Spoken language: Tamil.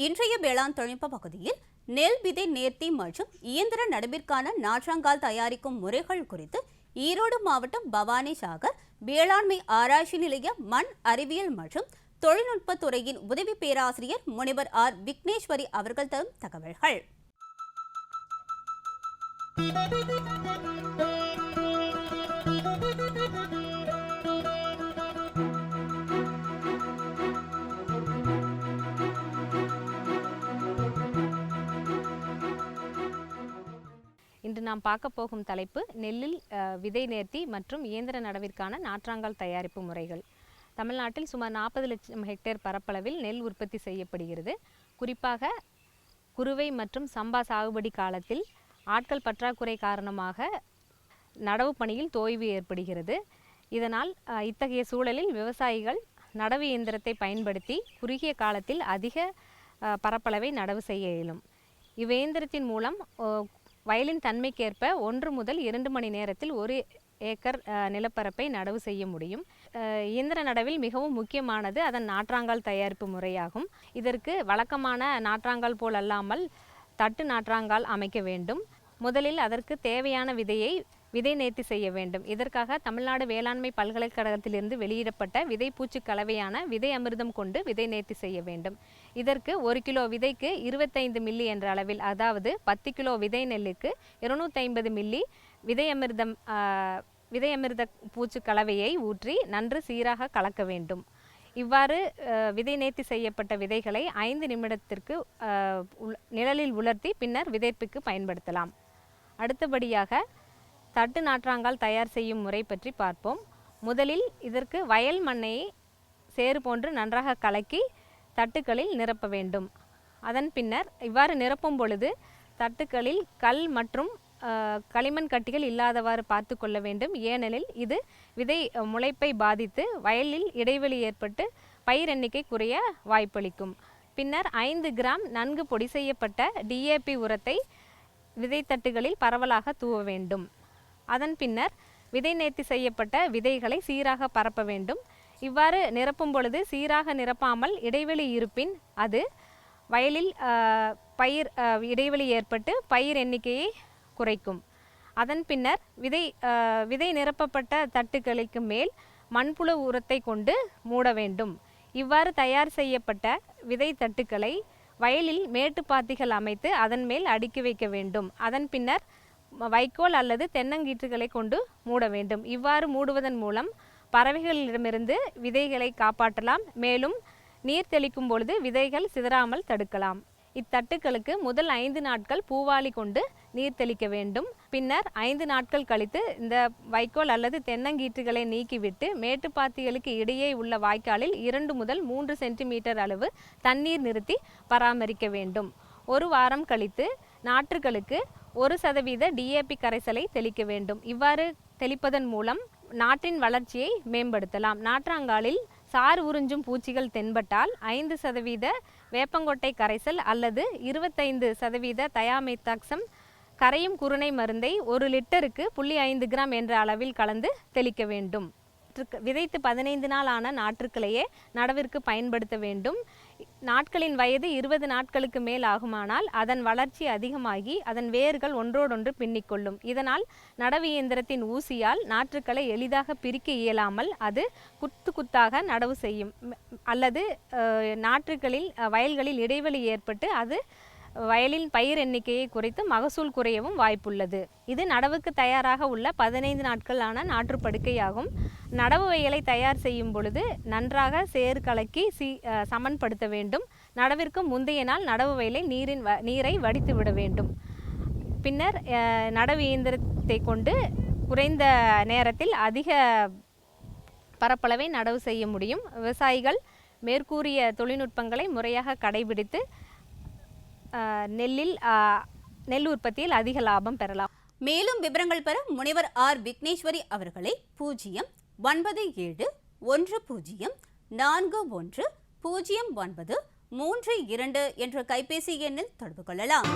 இன்றைய வேளாண் தொழில்நுட்ப பகுதியில் நெல் விதை நேர்த்தி மற்றும் இயந்திர நடவிற்கான நாற்றங்கால் தயாரிக்கும் முறைகள் குறித்து ஈரோடு மாவட்டம் பவானி சாகர் வேளாண்மை ஆராய்ச்சி நிலைய மண் அறிவியல் மற்றும் தொழில்நுட்பத்துறையின் உதவி பேராசிரியர் முனைவர் ஆர் விக்னேஸ்வரி அவர்கள் தரும் தகவல்கள். இன்று நாம் பார்க்க போகும் தலைப்பு நெல்லில் விதை நேர்த்தி மற்றும் இயந்திர நடவிற்கான நாற்றாங்கால் தயாரிப்பு முறைகள். தமிழ்நாட்டில் சுமார் 40 லட்சம் ஹெக்டேர் பரப்பளவில் நெல் உற்பத்தி செய்யப்படுகிறது. குறிப்பாக குறுவை மற்றும் சம்பா சாகுபடி காலத்தில் ஆட்கள் பற்றாக்குறை காரணமாக நடவு பணியில் தொய்வு ஏற்படுகிறது. இதனால் இத்தகைய சூழலில் விவசாயிகள் நடவு இயந்திரத்தை பயன்படுத்தி குறுகிய காலத்தில் அதிக பரப்பளவை நடவு செய்ய இயலும். இவ்வியந்திரத்தின் மூலம் வயலின் தன்மைக்கேற்ப 1 முதல் 2 மணி நேரத்தில் 1 ஏக்கர் நிலப்பரப்பை நடவு செய்ய முடியும். இயந்திர நடவில் மிகவும் முக்கியமானது அதன் நாற்றாங்கால் தயாரிப்பு முறையாகும். இதற்கு வழக்கமான நாற்றாங்கால் போல் அல்லாமல் தட்டு நாற்றாங்கால் அமைக்க வேண்டும். முதலில் அதற்கு தேவையான விதை நேர்த்தி செய்ய வேண்டும். இதற்காக தமிழ்நாடு வேளாண்மை பல்கலைக்கழகத்திலிருந்து வெளியிடப்பட்ட விதை பூச்சி கலவையான விதை அமிர்தம் கொண்டு விதை நேர்த்தி செய்ய வேண்டும். இதற்கு 1 கிலோ விதைக்கு 25 மில்லி என்ற அளவில், அதாவது 10 கிலோ விதை நெல்லுக்கு 250 மில்லி விதை அமிர்த பூச்சி கலவையை ஊற்றி நன்று சீராக கலக்க வேண்டும். இவ்வாறு விதை நேர்த்தி செய்யப்பட்ட விதைகளை 5 நிமிடத்திற்கு நிழலில் உலர்த்தி பின்னர் விதைப்புக்கு பயன்படுத்தலாம். அடுத்தபடியாக தட்டு நாற்றாங்கால் தயார் செய்யும் முறை பற்றி பார்ப்போம். முதலில் இதற்கு வயல் மண்ணை சேறு போன்று நன்றாக கலக்கி தட்டுக்களில் நிரப்ப வேண்டும். அதன் பின்னர் இவ்வாறு நிரப்பும் பொழுது தட்டுக்களில் கல் மற்றும் களிமண் கட்டிகள் இல்லாதவாறு பார்த்து கொள்ள வேண்டும். ஏனெனில் இது விதை முளைப்பை பாதித்து வயலில் இடைவெளி ஏற்பட்டு பயிர் எண்ணிக்கை குறைய வாய்ப்பளிக்கும். பின்னர் 5 கிராம் நன்கு பொடி செய்யப்பட்ட DAP உரத்தை விதை தட்டுகளில் பரவலாக தூவ வேண்டும். அதன் பின்னர் விதை நேர்த்தி செய்யப்பட்ட விதைகளை சீராக பரப்ப வேண்டும். இவ்வாறு நிரப்பும் பொழுது சீராக நிரப்பாமல் இடைவெளி இருப்பின் அது வயலில் பயிர் இடைவெளி ஏற்பட்டு பயிர் எண்ணிக்கையை குறைக்கும். அதன் பின்னர் விதை நிரப்பப்பட்ட தட்டுகளுக்கு மேல் மண்புழு உரத்தை கொண்டு மூட வேண்டும். இவ்வாறு தயார் செய்யப்பட்ட விதை தட்டுக்களை வயலில் மேட்டுப்பாத்திகள் அமைத்து அதன் மேல் அடுக்கி வைக்க வேண்டும். அதன் பின்னர் வைக்கோல் அல்லது தென்னங்கீற்றுகளை கொண்டு மூட வேண்டும். இவ்வாறு மூடுவதன் மூலம் பறவைகளிடமிருந்து விதைகளை காப்பாற்றலாம். மேலும் நீர் தெளிக்கும் பொழுது விதைகள் சிதறாமல் தடுக்கலாம். இத்தட்டுக்களுக்கு முதல் 5 நாட்கள் பூவாளி கொண்டு நீர் தெளிக்க வேண்டும். பின்னர் 5 நாட்கள் கழித்து இந்த வைக்கோல் அல்லது தென்னங்கீற்றுகளை நீக்கிவிட்டு மேட்டுப்பாத்திகளுக்கு இடையே உள்ள வாய்க்காலில் 2 முதல் 3 சென்டிமீட்டர் அளவு தண்ணீர் நிறுத்தி பராமரிக்க வேண்டும். 1 வாரம் கழித்து நாற்றுகளுக்கு 1% DAP கரைசலை தெளிக்க வேண்டும். இவ்வாறு தெளிப்பதன் மூலம் நாற்றின் வளர்ச்சியை மேம்படுத்தலாம். நாற்றாங்காலில் சாறு உறிஞ்சும் பூச்சிகள் தென்பட்டால் 5% வேப்பங்கொட்டை கரைசல் அல்லது 25% தயாமெத்தாக்சம் கரையும் குருணை மருந்தை 1 லிட்டருக்கு 0.5 கிராம் என்ற அளவில் கலந்து தெளிக்க வேண்டும். விதைத்து 15 நாள் ஆன நாற்றுக்களையே நடவிற்கு பயன்படுத்த வேண்டும். நாட்களின் வயது 20 நாட்களுக்கு மேல் ஆகுமானால் அதன் வளர்ச்சி அதிகமாகி அதன் வேர்கள் ஒன்றோடொன்று பின்னிக்கொள்ளும். இதனால் நடவு இயந்திரத்தின் ஊசியால் நாற்றுக்களை எளிதாக பிரிக்க இயலாமல் அது குத்தாக நடவு செய்யும். அல்லது நாற்றுகளில் வயல்களில் இடைவெளி ஏற்பட்டு அது வயலின் பயிர் எண்ணிக்கையை குறைத்து மகசூல் குறையவும் வாய்ப்புள்ளது. இது நடவுக்கு தயாராக உள்ள 15 நாட்களான நாற்றுப்படுக்கையாகும். நடவு வயலை தயார் செய்யும் பொழுது நன்றாக சேறு கலக்கி சமன்படுத்த வேண்டும். நடவிற்கு முந்தைய நாள் நடவு வயலை நீரை வடித்து விட வேண்டும். பின்னர் நடவு இயந்திரத்தை கொண்டு குறைந்த நேரத்தில் அதிக பரப்பளவை நடவு செய்ய முடியும். விவசாயிகள் மேற்கூறிய தொழில்நுட்பங்களை முறையாக கடைபிடித்து நெல் உற்பத்தியில் அதிக லாபம் பெறலாம். மேலும் விவரங்கள் பெற முனைவர் ஆர் விக்னேஸ்வரி அவர்களை 09010410932 என்ற கைபேசி எண்ணில் தொடர்பு கொள்ளலாம்.